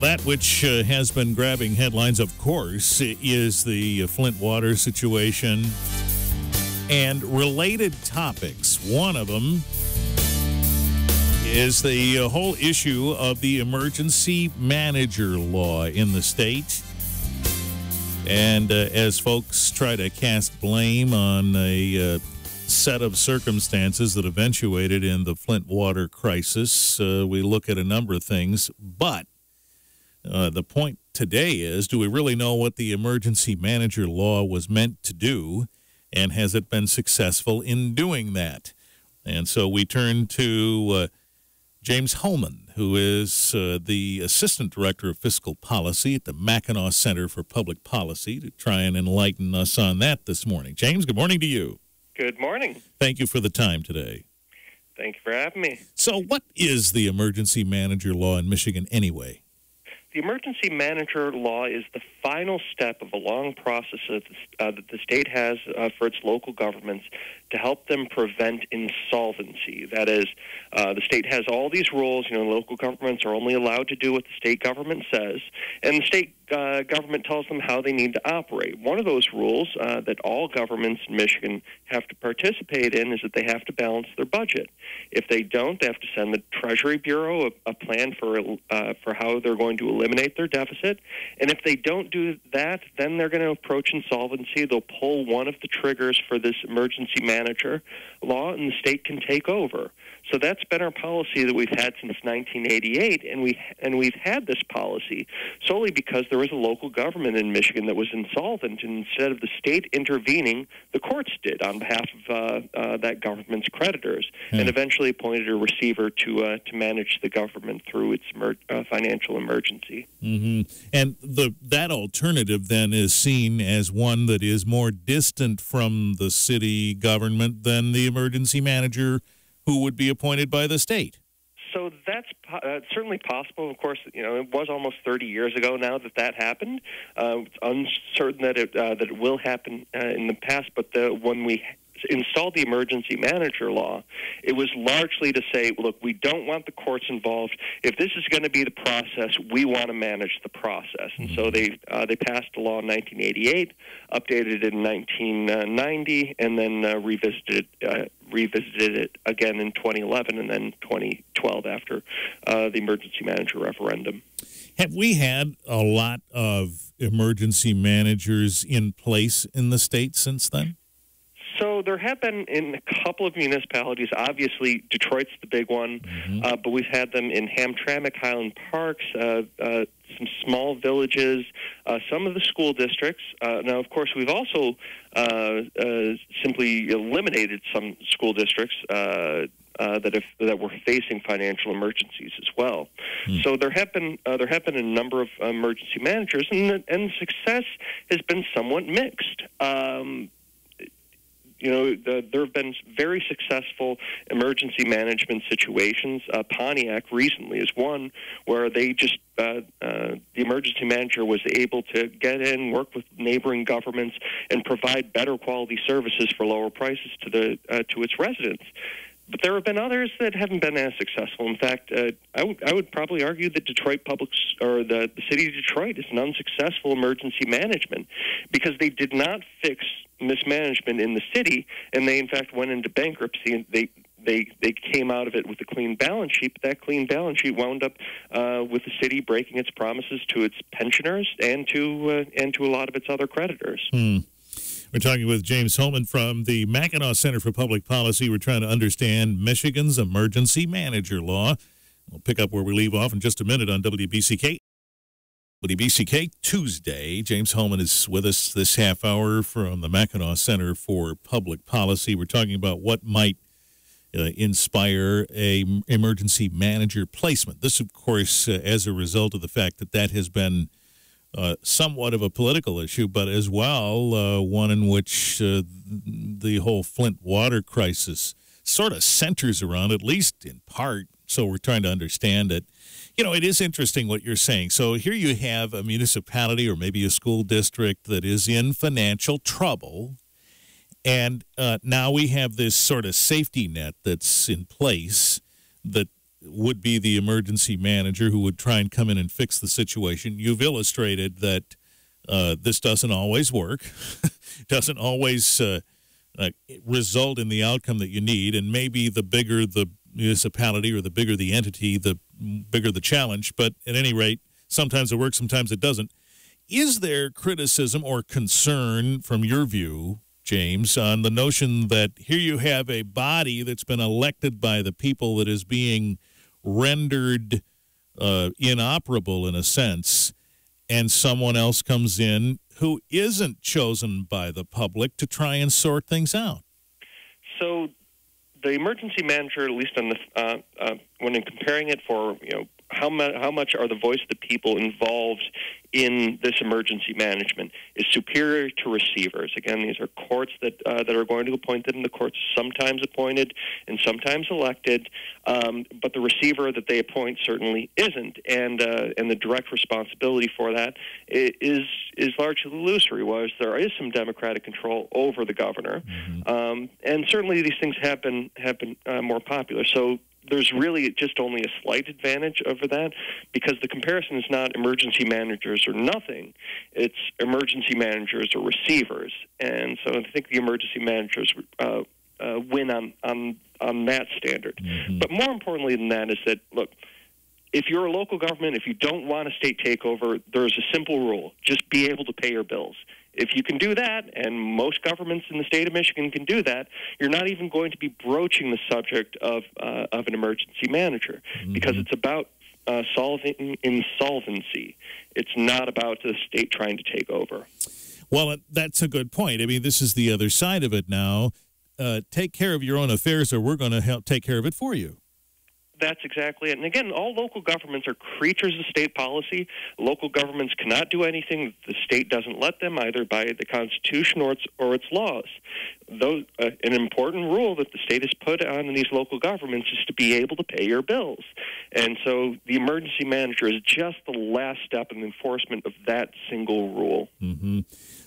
That which has been grabbing headlines, of course, is the Flint water situation and related topics. One of them is the whole issue of the emergency manager law in the state. And as folks try to cast blame on a set of circumstances that eventuated in the Flint water crisis, we look at a number of things. But the point today is, do we really know what the emergency manager law was meant to do, and has it been successful in doing that? And so we turn to James Hohman, who is the Assistant Director of Fiscal Policy at the Mackinac Center for Public Policy, to try and enlighten us on that this morning. James, good morning to you. Good morning. Thank you for the time today. Thank you for having me. So what is the emergency manager law in Michigan anyway? The emergency manager law is the final step of a long process that the state has for its local governments to help them prevent insolvency. That is, the state has all these rules. Local governments are only allowed to do what the state government says, and the state government tells them how they need to operate. One of those rules that all governments in Michigan have to participate in is that they have to balance their budget. If they don't, they have to send the Treasury Bureau a plan for how they're going to eliminate their deficit. And if they don't do that, then they're going to approach insolvency. They'll pull one of the triggers for this emergency manager law, and the state can take over. So that's been our policy that we've had since 1988, and we've had this policy solely because there was a local government in Michigan that was insolvent, and instead of the state intervening, the courts did on behalf of that government's creditors, and eventually appointed a receiver to manage the government through its financial emergency. Mm-hmm. And that alternative then is seen as one that is more distant from the city government than the emergency manager who would be appointed by the state. So that's certainly possible. Of course, it was almost 30 years ago now that happened. It's uncertain that it will happen in the past, but when we installed the emergency manager law, it was largely to say, look, we don't want the courts involved. If this is going to be the process, we want to manage the process. And so they passed the law in 1988, updated it in 1990, and then revisited it again in 2011 and then 2012 after the emergency manager referendum. Have we had a lot of emergency managers in place in the state since then? So there have been in a couple of municipalities. Obviously, Detroit's the big one, but we've had them in Hamtramck, Highland Parks, some small villages, some of the school districts. Now, of course, we've also simply eliminated some school districts that were facing financial emergencies as well. So there have been a number of emergency managers, and success has been somewhat mixed. There have been very successful emergency management situations. Pontiac recently is one where they just the emergency manager was able to get in, work with neighboring governments, and provide better quality services for lower prices to its residents. But there have been others that haven't been as successful. In fact, I would probably argue that the city of Detroit is an unsuccessful emergency management because they did not fix mismanagement in the city, and they in fact went into bankruptcy. And they came out of it with a clean balance sheet, but that clean balance sheet wound up with the city breaking its promises to its pensioners and to a lot of its other creditors. We're talking with James Hohman from the Mackinac Center for Public Policy. We're trying to understand Michigan's emergency manager law. We'll pick up where we leave off in just a minute on WBCK. WBCK Tuesday. James Hohman is with us this half hour from the Mackinac Center for Public Policy. We're talking about what might inspire a emergency manager placement. This, of course, as a result of the fact that has been somewhat of a political issue, but as well one in which the whole Flint water crisis sort of centers around, at least in part. So we're trying to understand it. It is interesting what you're saying. So here you have a municipality or maybe a school district that is in financial trouble, and now we have this sort of safety net that's in place that would be the emergency manager who would try and come in and fix the situation. You've illustrated that this doesn't always work, doesn't always result in the outcome that you need, and maybe the bigger the municipality or the bigger the entity, the bigger the challenge. But at any rate, sometimes it works, sometimes it doesn't. Is there criticism or concern from your view, James, on the notion that here you have a body that's been elected by the people that is being rendered inoperable in a sense, and someone else comes in who isn't chosen by the public to try and sort things out? So the emergency manager, at least on the when comparing it for how much are the voice of the people involved in this emergency management, is superior to receivers. Again, these are courts that are going to appoint them. The courts sometimes appointed and sometimes elected, but the receiver that they appoint certainly isn't, and the direct responsibility for that is largely illusory. Whereas there is some democratic control over the governor, and certainly these things have been more popular. So there's really just only a slight advantage over that, because the comparison is not emergency managers or nothing. It's emergency managers or receivers. And so I think the emergency managers win on that standard. But more importantly than that is that, look, if you're a local government, if you don't want a state takeover, there's a simple rule. Just be able to pay your bills. If you can do that, and most governments in the state of Michigan can do that, you're not even going to be broaching the subject of an emergency manager, because it's about solving insolvency. It's not about the state trying to take over. Well, that's a good point. I mean, this is the other side of it now. Take care of your own affairs, or we're going to help take care of it for you. That's exactly it. And again, all local governments are creatures of state policy. Local governments cannot do anything that the state doesn't let them, either by the Constitution or its laws. An important rule that the state has put on in these local governments is to be able to pay your bills. And so the emergency manager is just the last step in the enforcement of that single rule.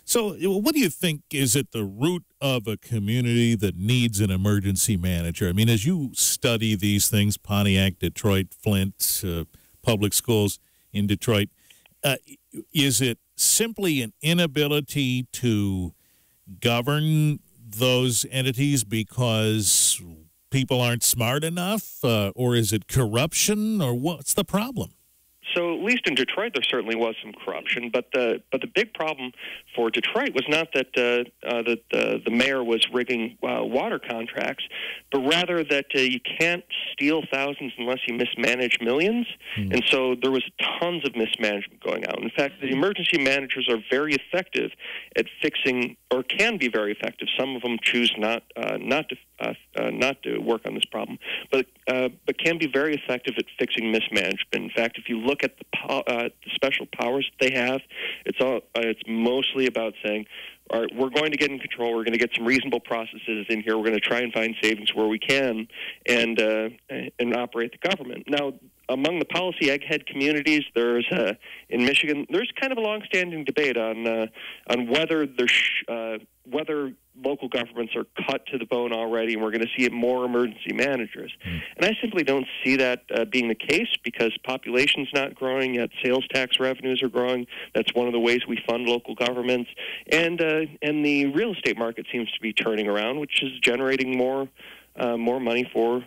So what do you think is at the root of a community that needs an emergency manager? I mean, as you study these things, Pontiac, Detroit, Flint, public schools in Detroit, is it simply an inability to govern those entities because people aren't smart enough, or is it corruption, or what's the problem? So at least in Detroit, there certainly was some corruption, but the big problem for Detroit was not that the mayor was rigging water contracts, but rather that you can't steal thousands unless you mismanage millions, and so there was tons of mismanagement going on. In fact, the emergency managers are very effective at fixing, or can be very effective. Some of them choose not to work on this problem, but can be very effective at fixing mismanagement. In fact, if you look at the special powers that they have, it's mostly about saying, all right, we're going to get in control. We're going to get some reasonable processes in here. We're going to try and find savings where we can, and operate the government. Now, among the policy egghead communities, there's in Michigan, there's kind of a long-standing debate on whether whether local governments are cut to the bone already, and we're going to see more emergency managers. And I simply don't see that being the case, because population's not growing yet. Sales tax revenues are growing. That's one of the ways we fund local governments, and the real estate market seems to be turning around, which is generating more money for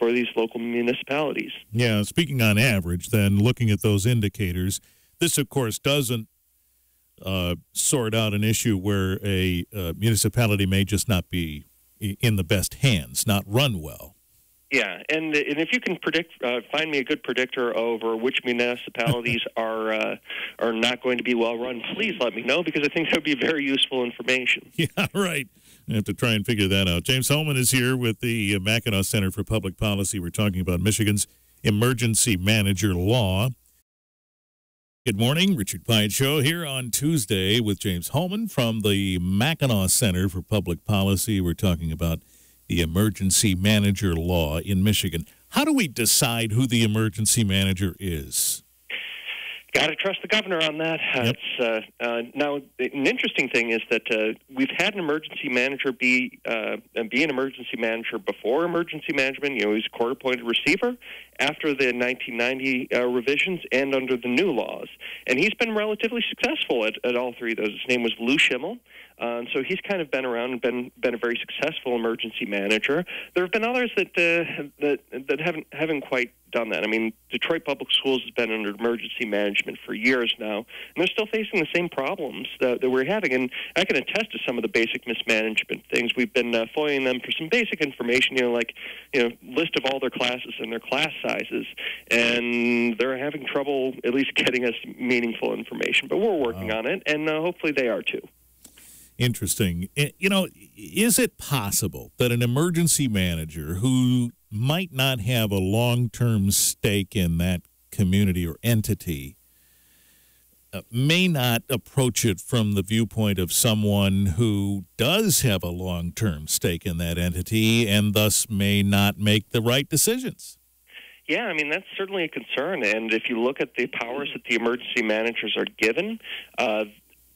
these local municipalities. Yeah, speaking on average, then, looking at those indicators, this, of course, doesn't sort out an issue where a municipality may just not be in the best hands, not run well. Yeah, and if you can find me a good predictor over which municipalities are not going to be well run, please let me know, because I think that would be very useful information. Yeah, right. I have to try and figure that out. James Hohman is here with the Mackinac Center for Public Policy. We're talking about Michigan's emergency manager law. Good morning, Richard Piet Show here on Tuesday with James Hohman from the Mackinac Center for Public Policy. We're talking about the emergency manager law in Michigan. How do we decide who the emergency manager is? Got to trust the governor on that. Yep. Now, an interesting thing is that we've had an emergency manager be an emergency manager before emergency management. You know, he's a court-appointed receiver after the 1990 revisions and under the new laws. And he's been relatively successful at all three of those. His name was Lou Schimmel. So he's kind of been around and been a very successful emergency manager. There have been others that haven't quite done that. I mean, Detroit Public Schools has been under emergency management for years now, and they're still facing the same problems that we're having. And I can attest to some of the basic mismanagement things. We've been FOIAing them for some basic information, list of all their classes and their class sizes, and they're having trouble at least getting us meaningful information. But we're working on it, and hopefully they are too. Interesting. You know, is it possible that an emergency manager who might not have a long-term stake in that community or entity may not approach it from the viewpoint of someone who does have a long-term stake in that entity and thus may not make the right decisions? Yeah, I mean, that's certainly a concern. And if you look at the powers that the emergency managers are given,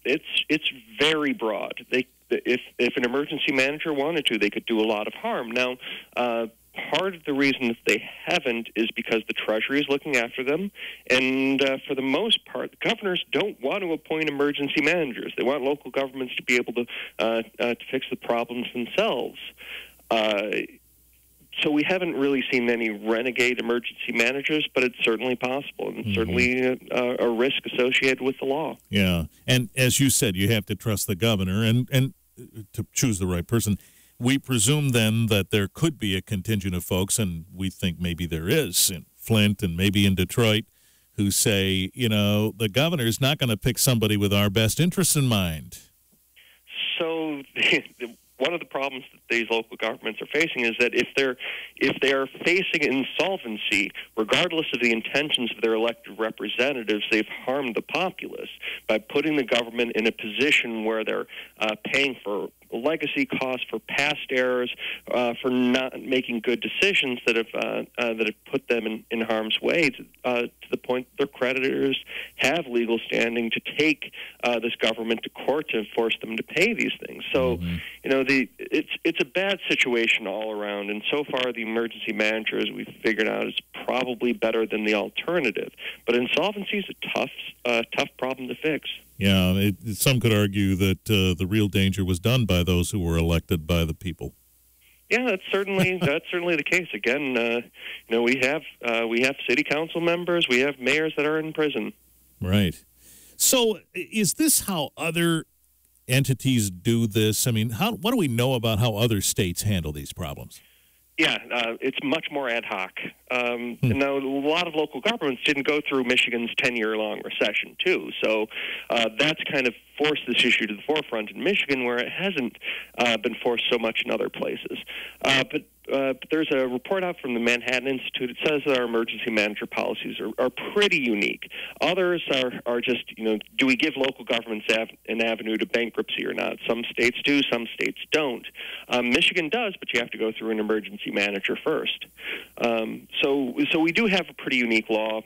it's very broad. If an emergency manager wanted to, they could do a lot of harm. Now, part of the reason that they haven't is because the Treasury is looking after them, and for the most part, the governors don't want to appoint emergency managers. They want local governments to be able to fix the problems themselves. So we haven't really seen any renegade emergency managers, but it's certainly possible, and certainly a risk associated with the law. Yeah, and as you said, you have to trust the governor and to choose the right person. We presume then that there could be a contingent of folks, and we think maybe there is in Flint and maybe in Detroit, who say, you know, the governor's not going to pick somebody with our best interests in mind. So one of the problems that these local governments are facing is that if they are facing insolvency, regardless of the intentions of their elected representatives, they've harmed the populace by putting the government in a position where they're paying for legacy costs, for past errors, for not making good decisions that have put them in harm's way to the point that their creditors have legal standing to take this government to court to force them to pay these things. So, you know, it's a bad situation all around. And so far, the emergency manager, as we've figured out, is probably better than the alternative. But insolvency is a tough problem to fix. Yeah, some could argue that the real danger was done by those who were elected by the people. Yeah, that's certainly the case. Again, you know, we have city council members, we have mayors that are in prison. Right. So, is this how other entities do this? I mean, what do we know about how other states handle these problems? Yeah, it's much more ad hoc. Now, a lot of local governments didn't go through Michigan's 10-year-long recession, too. So that's kind of forced this issue to the forefront in Michigan, where it hasn't been forced so much in other places. But there's a report out from the Manhattan Institute. It says that our emergency manager policies are pretty unique. Others are just, you know, do we give local governments an avenue to bankruptcy or not? Some states do, some states don't. Michigan does, but you have to go through an emergency manager first. So we do have a pretty unique law.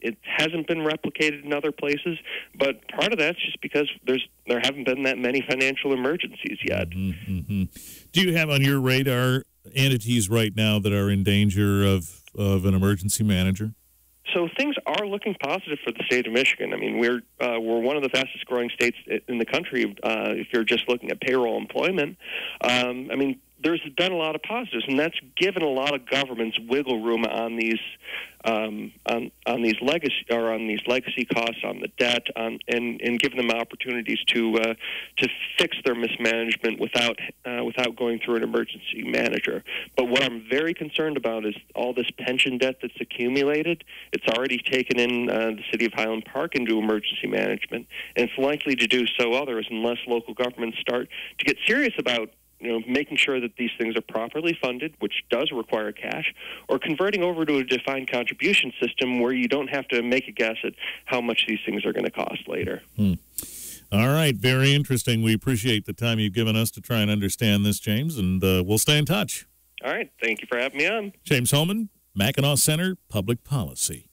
It hasn't been replicated in other places, but part of that's just because there haven't been that many financial emergencies yet. Do you have on your radar entities right now that are in danger of an emergency manager? So things are looking positive for the state of Michigan. I mean, we're one of the fastest growing states in the country if you're just looking at payroll employment. I mean, there's been a lot of positives, and that's given a lot of governments wiggle room on these legacy costs, on the debt, and given them opportunities to fix their mismanagement without going through an emergency manager. But what I'm very concerned about is all this pension debt that's accumulated. It's already taken in the city of Highland Park into emergency management, and it's likely to do so others unless local governments start to get serious about, you know, making sure that these things are properly funded, which does require cash, or converting over to a defined contribution system where you don't have to make a guess at how much these things are going to cost later. All right, very interesting. We appreciate the time you've given us to try and understand this, James, and we'll stay in touch. All right, thank you for having me on. James Hohman, Mackinac Center, Public Policy.